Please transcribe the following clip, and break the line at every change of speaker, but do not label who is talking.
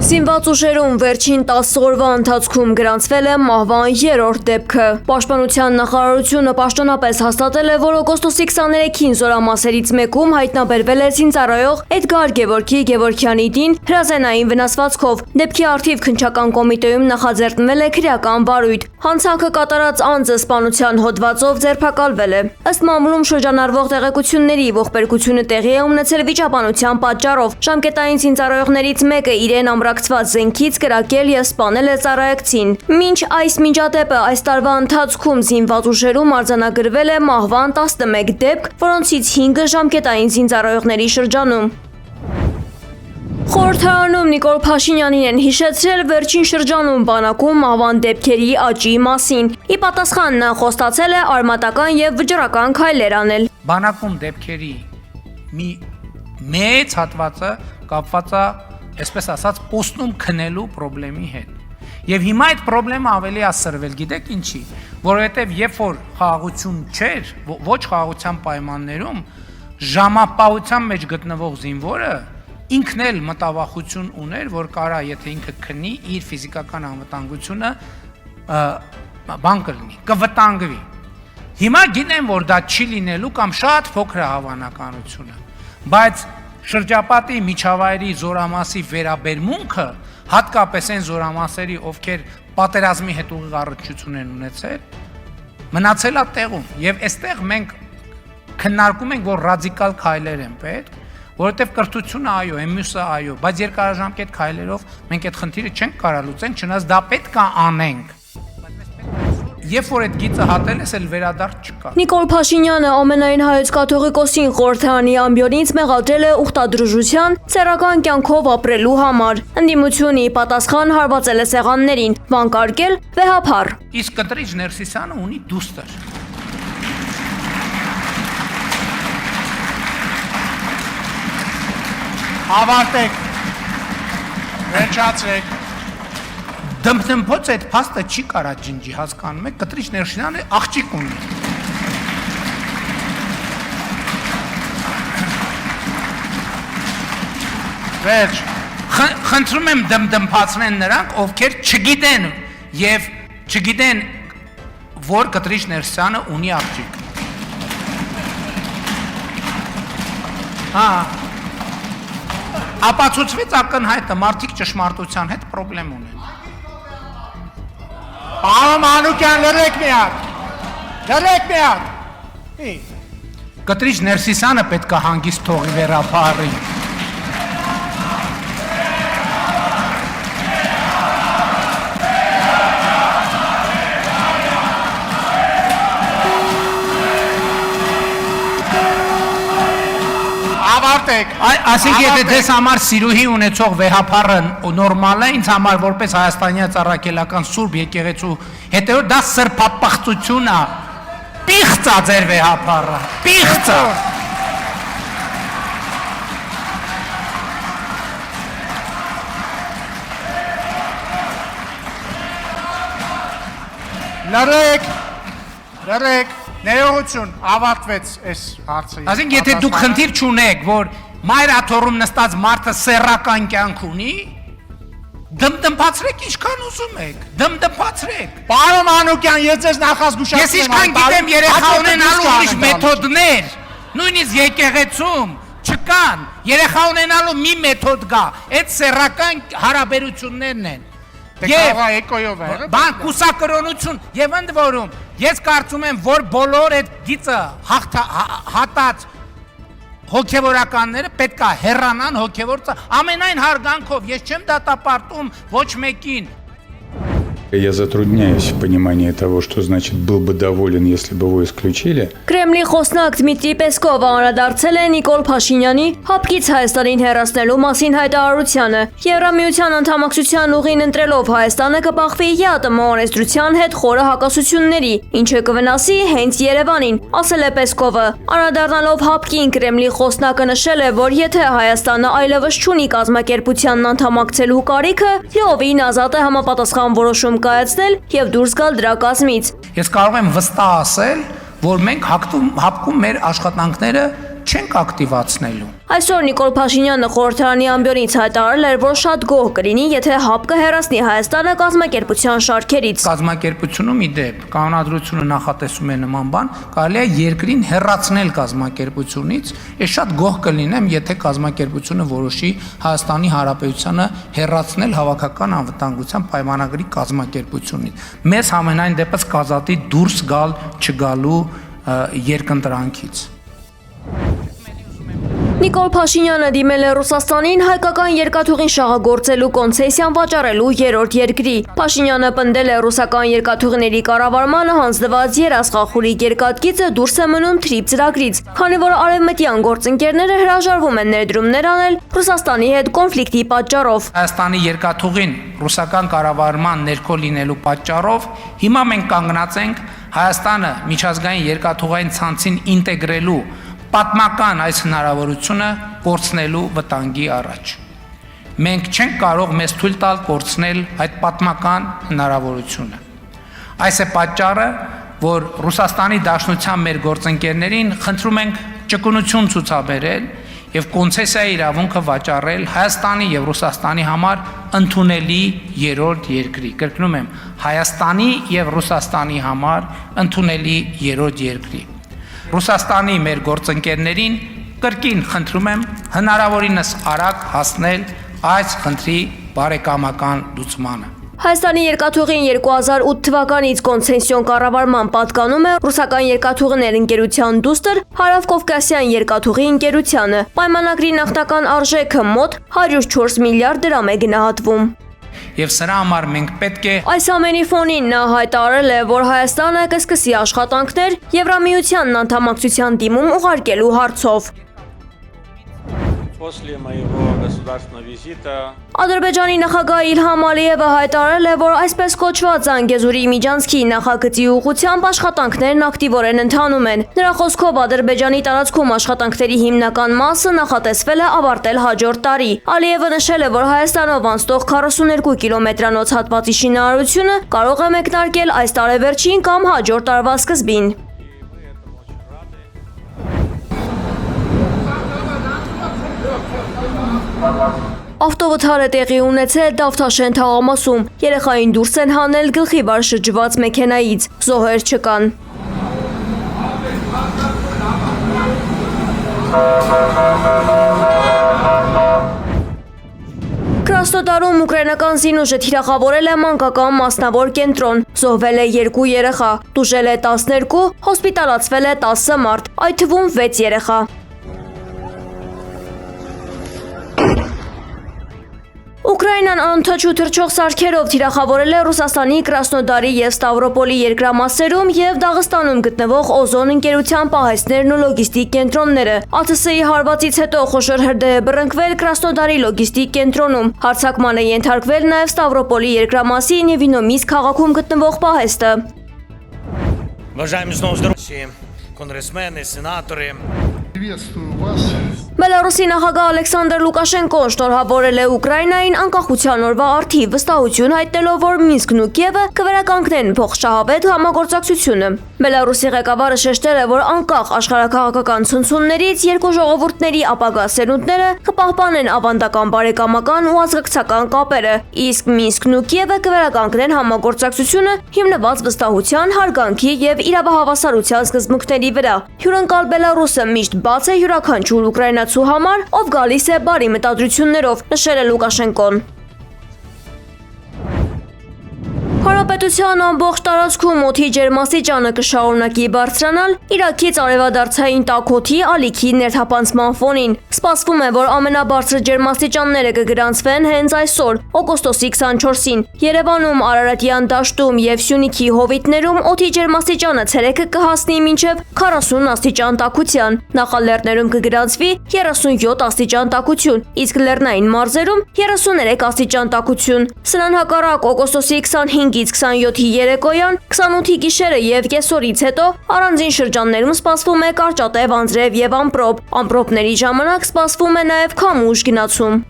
Զինված ուժերում վերջին 10 օրվա ընթացքում գրանցվել է մահվան 3-րդ դեպքը։ Պաշտպանության նախարարությունը պաշտոնապես հաստատել է, որ օգոստոսի 23-ին զորամասերից մեկում հայտնաբերվել է զինծառայող Էդգար Գևորգի Գևորգյանի դին հրազենային վնասվածքով։ Դեպքի առթիվ քննչական կոմիտեում նախաձեռնվել է քրեական վարույթ։ Հանցանքը կատարած անձը սպանության հոդվածով ձերբակալվել է։ Ըստ մամուլում շրջանառվող տեղեկությունների ողբերգությունը տեղի է ունեցել վիճաբանության պատճառով։ Ժամկետային զինծառայողներից մեկը իրեն ամրակցված զենքից կրակել և սպանել է ծառայեկցին։ Մինչ այս միջադեպը այս տարվա ընթացքում զինված ուժերում արձանագրվել է մահվան 11 դեպք, որոնցից 5-ը ժամկետային զինծառայողների շրջանում։ Խորհրդարանում Նիկոլ Փաշինյանին են հիշեցրել վերջին շրջանում բանակում մահվան դեպքերի աճի մասին։ Ի պատասխան նա խոստացել է արմատական և վճռական քայլեր անել։
Բանակում դեպքերի մի մեծ հատվածը կապված է, այսպես ասած, պոստում քնելու խնդրի հետ։ Եվ հիմա այդ խնդրը ավելի ասրվել, գիտեք ինչի, որովհետև երբ որ խաղաղություն չէր, ոչ խաղաղության պայմաններում, ժամապահության մեջ գտնվող զինվորը ինքն էլ մտավախություն ուներ, որ կարա, եթե ինքը քնի, իր ֆիզիկական անվտանգությունը բան կլինի, կվտանգվի։ Հիմա գիտեմ, որ դա չի լինելու կամ շատ փոքր է հավանականությունը, բայց շրջապատի միջավայրի զորամասի վերաբերմունքը, հատկապես այն զորամասերի, ովքեր պատերազմի հետ ուղիղ առնչություն են ունեցել, մնացել է տեղում, եւ այստեղ մենք քննարկում ենք, որ ռադիկալ քայլեր են պետք, որովհետև կրթությունը այո, մյուսը այո, բայց երկարաժամկետ քայլերով մենք այդ խնդիրը չենք կարող լուծել, չնայած դա պետք է անենք։ Երբ որ այդ գիծը հատել ես, էլ վերադարձ չկա։
Նիկոլ Փաշինյանը ամենայն հայոց կաթողիկոսին խորհրդարանի ամբիոնից մեղադրել է ուխտադրժության սեռական կյանքով ապրելու համար։ Ընդդիմությունը ի պատասխան հարվածել է սեղաններին, վանկարկել վեհափառ։
Իսկ Կտրիչ Ներսիսյանը ունի դուստր։
Ավարտեք, վերջացրեք։
Դմփոց այդ փաստը չի կարա ջնջի, հասկանում եք, Կտրիչ Ներսիսյանը աղջիկ ունի։
Վերջ։
Խնդրում եմ դմփացնեն նրանք, ովքեր չգիտեն եւ չգիտեն, որ Կտրիչ Ներսիսյանը ունի աղջիկ։ Հա։ Ապացուցվեց ակնհայտը, մարդիկ ճշմարտության հետ խնդրեմ ունեն։
Պարոն Մանուկյան, լրեք մի հատ։ Լրեք մի հատ։
Կտրիչ Ներսիսյանը պետք է հանգիստ թողի վերափառի։ Ասենք եթե դες համար սիրուհի ունեցող վեհափառը նորմալ է, ինձ համար որպես հայաստանյա ծառայելական սուրբ եկեղեցու հետևորդ դա սրբապղծություն է։ Պիղծ է ձեր վեհափառը, պիղծ է։
Լրեք, ներողություն, ավարտվեց այս հարցը։
Ասենք եթե դուք խնդիր չունեք, որ մայր աթոռում նստած մարդը սեռական կյանք ունի, դմփացրեք ինչքան ուզում եք, դմփացրեք։
Պարոն Մանուկյան, ես ձեզ նախազգուշացնում եմ։
Ես ինչքան գիտեմ երեխա ունենալու ուրիշ մեթոդներ, նույնիսկ եկեղեցում չկան, երեխա ունենալու մի մեթոդ կա, այդ սեռական հարաբերություններն են։ Բան կուսակրոնություն եւ ընդ որում ես կարծում եմ, որ բոլոր այդ գիծը հատած հոգևորականները պետք է հեռանան հոգևոր ամենայն հարգանքով, ես չեմ դատապարտում ոչ մեկին։
Я затрудняюсь в понимании того, что значит был бы доволен, если бы его исключили.
Կրեմլի խոսնակ Դմիտրի Պեսկովը անդրադարձել է Նիկոլ Փաշինյանի հապկից Հայաստանին հեռացնելու մասին հայտարարությանը։ Եվրամիության անդամակցության ուղին ընտրելով Հայաստանը կբախվի ԵԱՏՄ օրենսդրության հետ խորը հակասությունների, ինչը կվնասի հենց Երևանին, ասել է Պեսկովը։ Անդրադառնալով հապկին Կրեմլի խոսնակը նշել է, որ եթե Հայաստանը այլևս չունի կազմակերպությանն անդամակցելու կարիքը, լիովին ազատ է համապատասխան որոշում կայացնել եւ դուրս գալ դրա կազմից։
Ես կարող եմ վստահ ասել, որ մենք հապկում մեր աշխատանքները չենք ակտիվացնելու։
Այսօր Նիկոլ Փաշինյանը խորհրդարանի ամբիոնից հայտարարել էր, որ շատ գոհ կլինի, եթե ՀԱՊԿ հեռացնի Հայաստանը կազմակերպության շարքերից։
Կազմակերպությունում ի դեպ կանոնադրությունը նախատեսում է նման բան, կարելի է երկրին հեռացնել կազմակերպությունից, ես շատ գոհ կլինեմ, եթե կազմակերպությունը որոշի Հայաստանի Հանրապետությանը հեռացնել հավաքական անվտանգության պայմանագրի կազմակերպությունից։ Մեզ համենայն դեպս կազատի դուրս գալ չգալու երկընտրանքից։
Նիկոլ Փաշինյանը դիմել է Ռուսաստանին հայկական երկաթուղին շահագործելու կոնցեսիան վաճառելու երրորդ երկրի։ Փաշինյանը պնդել է ռուսական երկաթուղիների կառավարմանը հանձնված երասխախուրի երկաթգիծը դուրս է մնում թրիփ ծրագրից, քանի որ արևմտյան գործընկերները հրաժարվում են ներդրումներ անել Ռուսաստանի հետ կոնֆլիկտի պատճառով։
Հայաստանի երկաթուղին ռուսական կառավարման ներքո լինելու պատճառով հիմա մենք կանգնած ենք Հայաստանը միջազգային երկաթուղային ցանցին ինտեգրելու պատմական այս հնարավորությունը կորցնելու վտանգի առաջ։ Մենք չենք կարող մեզ թույլ տալ կորցնել այդ պատմական հնարավորությունը։ Այս է պատճառը, որ Ռուսաստանի Դաշնության մեր գործընկերներին խնդրում ենք ճկունություն ցուցաբերել եւ կոնցեսիայի իրավունքը վաճառել Հայաստանի եւ Ռուսաստանի համար ընդունելի երրորդ երկրի։ Կրկնում եմ, Հայաստանի եւ Ռուսաստանի համար ընդունելի երրորդ երկրի։ Ռուսաստանի մեր գործընկերներին կրկին խնդրում եմ հնարավորինս արագ հասնել այս խնդրի բարեկամական լուծմանը։
Հայաստանի երկաթուղին 2008 թվականից կոնցեսիոն կառավարման պատկանում է ռուսական երկաթուղիներ ընկերության դուստր Հարավկովկասյան երկաթուղի ընկերությանը։ Պայմանագրի նախնական արժեքը մոտ 104 միլիարդ դրամ է գնահատվում։
Եվ սրա համար մենք պետք է
Այս ամենի фонին նա հայտարարել է, որ Հայաստանը կսկսի աշխատանքներ Եվրամիությանն անդամակցության դիմում ուղարկելու հարցով։
После моего государственного визита
Ադրբեջանի նախագահ Իլհամ Ալիևը հայտարարել է, որ այսպես կոչված Զանգեզուրի միջանցքի նախագծի ուղղությամբ աշխատանքներն ակտիվորեն ընթանում են։ Նրա խոսքով Ադրբեջանի տարածքում աշխատանքների հիմնական մասը նախատեսվել է ավարտել հաջորդ տարի։ Ալիևը նշել է, որ Հայաստանով անցնող 42 կիլոմետրանոց հատվածի շինարարությունը կարող է մեկնարկել այս տարեվերջին կամ հաջորդ տարվա սկզբին։ Ավտովթար է տեղի ունեցել Դավթաշեն թաղամասում։ Երեխային դուրս են հանել գլխի վար շրջված մեքենայից։ Զոհեր չկան։ Կրասնոդարում ուկրաինական զինուժը թիրախավորել է մանկական մասնավոր կենտրոն։ Զոհվել է 2 երեխա, տուժել է 12, հոսպիտալացվել է 10 մարդ, այդ թվում 6 երեխա։ Ուկրաինան անընդհատ թռչող սարքերով թիրախավորել է Ռուսաստանի Կրասնոդարի և Ստավրոպոլի երկրամասերում և Դաղստանում գտնվող Օզոն ընկերության պահեստներն ու լոգիստիկ կենտրոնները։ ԱՑՍ-ի հարվածից հետո խոշոր հրդեհ է բռնկվել Կրասնոդարի լոգիստիկ կենտրոնում։ Հարձակման է ենթարկվել նաև Ստավրոպոլի երկրամասի Նևինոմիսկ քաղաքում գտնվող պահեստը։
Уважаемые снова здравствуйте, конгрессмены, сенаторы.
Բելարուսի նախագահ Ալեքսանդր Լուկաշենկոն շնորհավորել է Ուկրաինային անկախության օրվա առթիվ վստահություն հայտնելով, որ Մինսկն ու Կիևը կվերականգնեն փոխշահավետ համագործակցությունը։ Բելարուսի ղեկավարը շեշտել է, որ անկախ աշխարհաքաղաքական ցնցումներից երկու ժողովուրդների ապագա սերունդները կպահպանեն ավանդական բարեկամական ու ազգակցական կապերը, իսկ Մինսկն ու Կիևը կվերականգնեն համագործակցությունը հիմնված վստահության, հարգանքի եւ իրավահավասարության սկզբունքների վրա։ Հյուրընկալ Բելարուսը միշտ բաց է յուրաքանչյուր ուկրաինացու համար, ով գալիս է բարի մտադրություններով, նշել է Լուկաշենկոն։ Հանրապետության ամբողջ տարածքում օդի ջերմաստիճանը կշարունակի բարձրանալ Իրաքից արևադարձային տաք օդի ալիքի ներթափանցման ֆոնին։ Սպասվում է, որ ամենաբարձր ջերմաստիճանները կգրանցվեն հենց այսօր, օգոստոսի 24-ին։ Երևանում, Արարատյան դաշտում եւ Սյունիքի հովիտներում օդի ջերմաստիճանը ցերեկը կհասնի մինչեւ 40 աստիճան տաքության։ Նախալեռներում կգրանցվի 37 աստիճան տաքություն, իսկ լեռնային մարզերում 33 աստիճան տաքություն։ Սրան հակառակ օգոստոսի 25-ից 27-ի երեկոյան, 28-ի գիշերը եւ կեսօրից հետո առանձին շրջաններում սպասվում է կարճատև անձրև եւ ամպրոպ։ Ամպրոպների ժամանակ սպասվում է նաեւ քամուշ գնացում։